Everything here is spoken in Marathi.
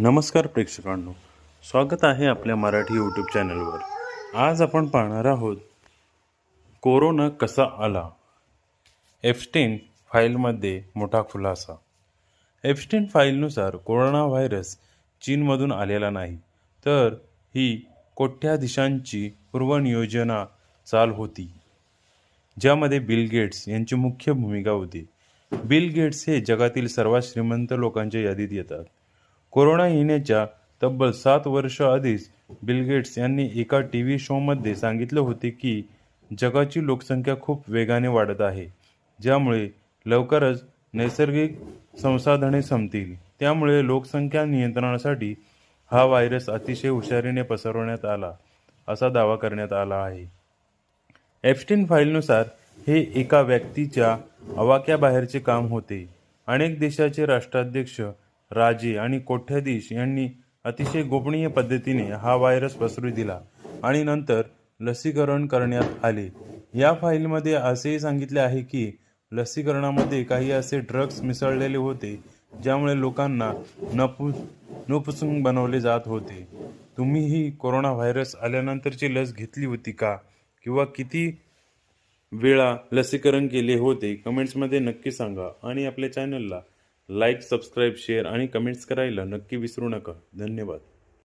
नमस्कार प्रेक्षकांनो, स्वागत आहे आपल्या मराठी यूट्यूब चॅनलवर। आज आपण पाहणार आहोत कोरोना कसा आला। एप्स्टीन फाईलमध्ये मोठा खुलासा। एप्स्टीन फाईलनुसार कोरोना व्हायरस चीनमधून आलेला नाही, तर ही कोट्याधीशांची पूर्वनियोजना चाल होती, ज्यामध्ये बिल गेट्स यांची मुख्य भूमिका होती। बिल गेट्स हे जगातील सर्वात श्रीमंत लोकांच्या यादीत येतात। कोरोना येण्याच्या तब्बल 7 वर्ष आधीच बिल गेट्स यांनी एका टीव्ही शोमध्ये सांगितले होते की जगाची लोकसंख्या खूप वेगाने वाढत आहे, ज्यामुळे लवकरच नैसर्गिक संसाधने संपतील। त्यामुळे लोकसंख्या नियंत्रणासाठी हा व्हायरस अतिशय हुशारीने पसरवण्यात आला, असा दावा करण्यात आला आहे। एप्स्टीन फाईलनुसार हे एका व्यक्तीच्या आवाक्याबाहेरचे काम होते। अनेक देशाचे राष्ट्राध्यक्ष, राजे आणि कोट्याधीश यांनी अतिशय गोपनीय पद्धतीने हा व्हायरस पसरू दिला आणि नंतर लसीकरण करण्यात आले। या फाईलमध्ये असेही सांगितले आहे की लसीकरणामध्ये काही असे ड्रग्ज मिसळलेले होते, ज्यामुळे लोकांना नपुसंग बनवले जात होते। तुम्हीही कोरोना व्हायरस आल्यानंतरची लस घेतली होती का? किंवा किती वेळा लसीकरण केले होते? कमेंट्समध्ये नक्की सांगा आणि आपल्या चॅनलला लाईक, सबस्क्राईब, शेअर आणि कमेंट्स करायला नक्की विसरू नका। धन्यवाद।